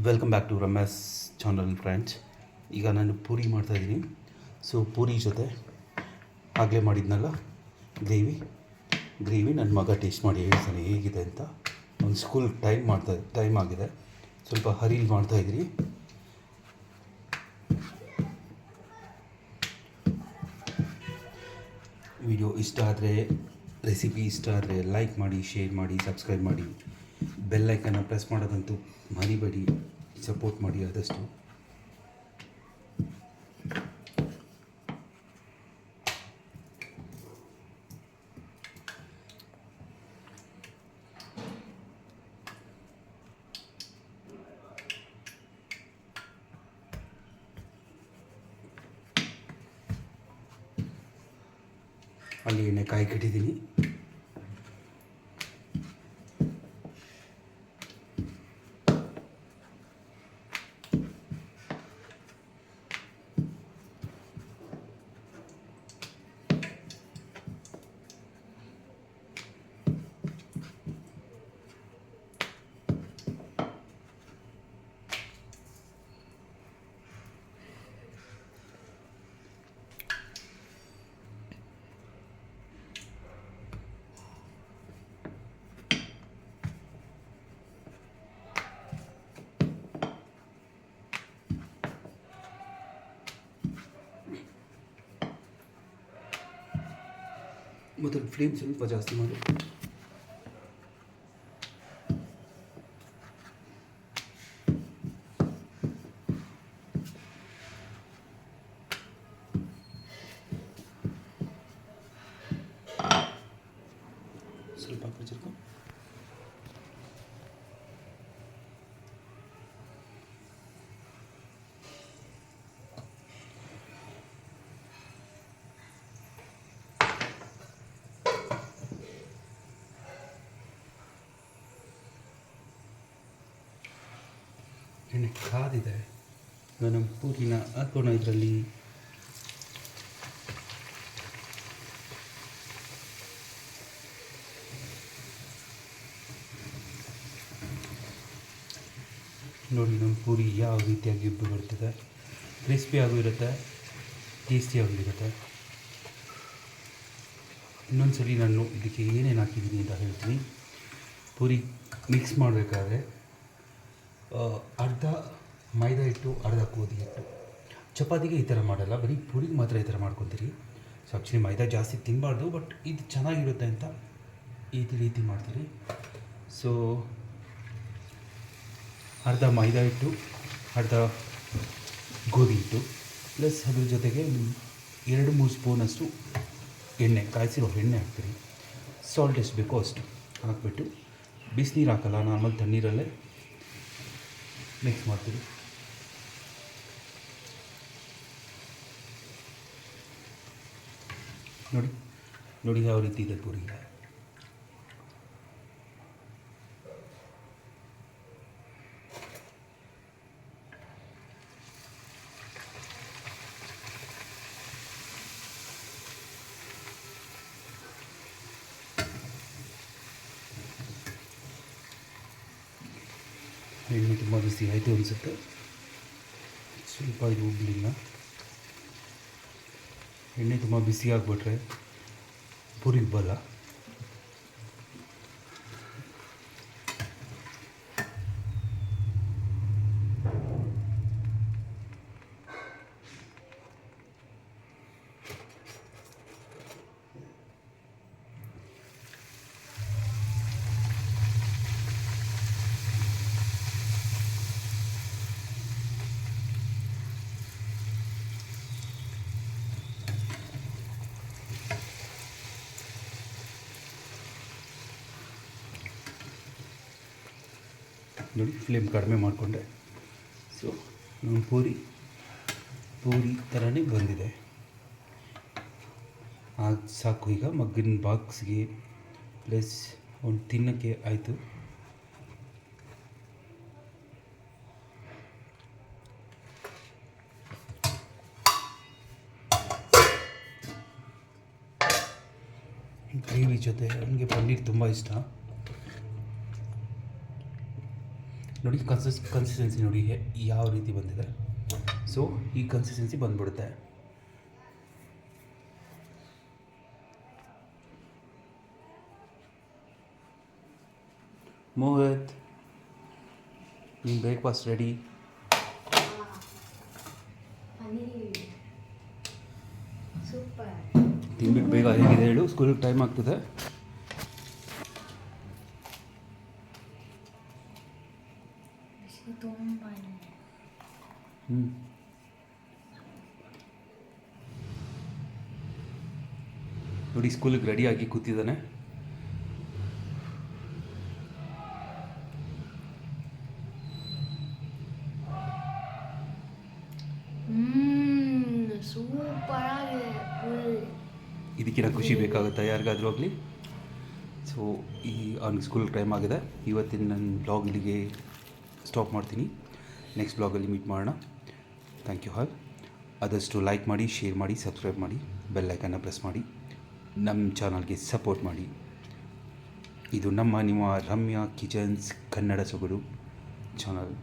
Welcome back to Ramesh channel friends. ಈಗ ನಾನು ಪೂರಿ ಮಾಡ್ತಾಯಿದ್ದೀನಿ. ಸೊ ಪೂರಿ ಜೊತೆ ಆಗಲೇ ಮಾಡಿದ್ನಲ್ಲ ಗ್ರೇವಿ ನನ್ನ ಮಗ ಟೇಸ್ಟ್ ಮಾಡಿ ಹೇಳ್ತಾನೆ ಹೇಗಿದೆ ಅಂತ. ಒಂದು ಸ್ಕೂಲ್ ಟೈಮ್ ಆಗಿದೆ, ಸ್ವಲ್ಪ ಹರಿಲಿ ಮಾಡ್ತಾಯಿದ್ದೀನಿ. ವಿಡಿಯೋ ಇಷ್ಟ ಆದರೆ, ರೆಸಿಪಿ ಇಷ್ಟ ಆದರೆ ಲೈಕ್ ಮಾಡಿ, ಶೇರ್ ಮಾಡಿ, ಸಬ್ಸ್ಕ್ರೈಬ್ ಮಾಡಿ. ಬೆಲ್ ಐಕನ್ನ ಪ್ರೆಸ್ ಮಾಡೋದಂತೂ ಮರಿಬೇಡಿ. ಸಪೋರ್ಟ್ ಮಾಡಿ ಆದಷ್ಟು. ಅಲ್ಲಿ ಎಣ್ಣೆ ಕಾಯಿ ಕಟ್ಟಿದ್ದೀನಿ. ಮತ್ತು ಫ್ಲೇಮ್ ಸ್ವಲ್ಪ ಜಾಸ್ತಿ ಮಾಡಿ. ಸ್ವಲ್ಪ ಹಾಕಿ ಎಣ್ಣೆ ಕಾದಿದೆ. ನಮ್ಮ ಪೂರಿನ ಹಾಕೋಣ ಇದರಲ್ಲಿ. ನೋಡಿ ನಮ್ಮ ಪೂರಿ ಯಾವ ರೀತಿಯಾಗಿ ಉಬ್ಬಿ ಬರ್ತದೆ. ಕ್ರಿಸ್ಪಿಯಾಗೂ ಇರುತ್ತೆ, ಟೇಸ್ಟಿಯಾಗೂ ಇರುತ್ತೆ. ಇನ್ನೊಂದ್ಸಲಿ ನಾನು ಇದಕ್ಕೆ ಏನೇನು ಹಾಕಿದ್ದೀನಿ ಅಂತ ಹೇಳ್ತೀನಿ. ಪೂರಿ ಮಿಕ್ಸ್ ಮಾಡಬೇಕಾದ್ರೆ ಅರ್ಧ ಮೈದಾ ಹಿಟ್ಟು, ಅರ್ಧ ಗೋಧಿ ಹಿಟ್ಟು. ಚಪಾತಿಗೆ ಈ ಥರ ಮಾಡಲ್ಲ, ಬರೀ ಪೂರಿಗೆ ಮಾತ್ರ ಈ ಥರ ಮಾಡ್ಕೊತೀರಿ. ಸೊ ಆ್ಯಕ್ಚುಲಿ ಮೈದಾ ಜಾಸ್ತಿ ತಿನ್ನಬಾರ್ದು, ಬಟ್ ಇದು ಚೆನ್ನಾಗಿರುತ್ತೆ ಅಂತ ಈ ರೀತಿ ಮಾಡ್ತೀರಿ. ಸೊ ಅರ್ಧ ಮೈದಾ ಹಿಟ್ಟು, ಅರ್ಧ ಗೋಧಿ ಹಿಟ್ಟು, ಪ್ಲಸ್ ಅದ್ರ ಜೊತೆಗೆ 2-3 ಸ್ಪೂನಷ್ಟು ಎಣ್ಣೆ, ಕಾಯಿಸಿರೋ ಎಣ್ಣೆ ಹಾಕ್ತೀರಿ. ಸಾಲ್ಟ್ ಎಷ್ಟು ಬೇಕೋ ಅಷ್ಟು ಹಾಕ್ಬಿಟ್ಟು, ಬಿಸಿನೀರು ಹಾಕಲ್ಲ, ನಾರ್ಮಲ್ ತಣ್ಣೀರಲ್ಲೇ ಮಿಕ್ಸ್ ಮಾಡ್ತೀವಿ. ನೋಡಿ ಯಾವ ರೀತಿ ಇದೆ ಪೂರಿ. ಎಣ್ಣೆ ತುಂಬ ಬಿಸಿ ಆಯಿತು ಅನಿಸುತ್ತೆ. ಸ್ವಲ್ಪ ಇದು ಉಬ್ಬಲಿಲ್ಲ. ಎಣ್ಣೆ ತುಂಬ ಬಿಸಿ ಆಗಿಬಿಟ್ರೆ ಪೂರಿ ಉಬ್ಬಲ್ಲ. ನೋಡಿ ಫ್ಲೇಮ್ ಕಡಿಮೆ ಮಾಡಿಕೊಂಡೆ. ಸೊ ನಮ್ಮ ಪೂರಿ ಥರನೇ ಬಂದಿದೆ. ಅದು ಸಾಕು. ಈಗ ಮಗ್ಗಿನ ಬಾಕ್ಸ್ಗೆ ಪ್ಲಸ್ ಒಂದು ತಿನ್ನೋಕ್ಕೆ ಆಯಿತು. ಗ್ರೇವಿ ಜೊತೆ ನನಗೆ ಪನ್ನೀರ್ ತುಂಬ ಇಷ್ಟ. ನೋಡಿ ಕನ್ಸಿಸ್ಟೆನ್ಸಿ ನೋಡಿ ಯಾವ ರೀತಿ ಬಂದಿದೆ. ಸೊ ಈ ಕನ್ಸಿಸ್ಟೆನ್ಸಿ ಬಂದ್ಬಿಡುತ್ತೆ. ಮೋಹಿತ್, ನಿಮ್ಮ ಬ್ರೇಕ್ಫಾಸ್ಟ್ ರೆಡಿ. ಸೂಪರ್. ತಿನ್ಬಿಟ್ಟು ಬೇಗ ಹೇಗಿದೆ ಹೇಳು, ಸ್ಕೂಲಿಗೆ ಟೈಮ್ ಆಗ್ತದೆ. ತುಂಬ ನೋಡಿ ಸ್ಕೂಲಿಗೆ ರೆಡಿಯಾಗಿ ಕೂತಿದ್ದಾನೆ. ಸೂಪರ್ ಆಗಿದೆ. ಇದಕ್ಕಿಂತ ಖುಷಿ ಬೇಕಾಗುತ್ತಾ ಯಾರಿಗಾದ್ರೂ ಆಗಲಿ. ಸೊ ಅವ್ನಿಗೆ ಸ್ಕೂಲ್ ಟೈಮ್ ಆಗಿದೆ. ಇವತ್ತಿನ ನನ್ನ ಬ್ಲಾಗ್ ಇಲ್ಲಿಗೆ ಸ್ಟಾಪ್ ಮಾಡ್ತೀನಿ. ನೆಕ್ಸ್ಟ್ ಬ್ಲಾಗಲ್ಲಿ ಮೀಟ್ ಮಾಡೋಣ. Thank you all. ಆದಷ್ಟು ಲೈಕ್ ಮಾಡಿ, ಶೇರ್ ಮಾಡಿ, ಸಬ್ಸ್ಕ್ರೈಬ್ ಮಾಡಿ, ಬೆಲ್ ಐಕನ್ನ ಪ್ರೆಸ್ ಮಾಡಿ, ನಮ್ಮ ಚಾನಲ್ಗೆ ಸಪೋರ್ಟ್ ಮಾಡಿ. ಇದು ನಿಮ್ಮ ರಮ್ಯಾ ಕಿಚನ್ಸ್ ಕನ್ನಡ ಸೊಗಡು ಚಾನಲ್.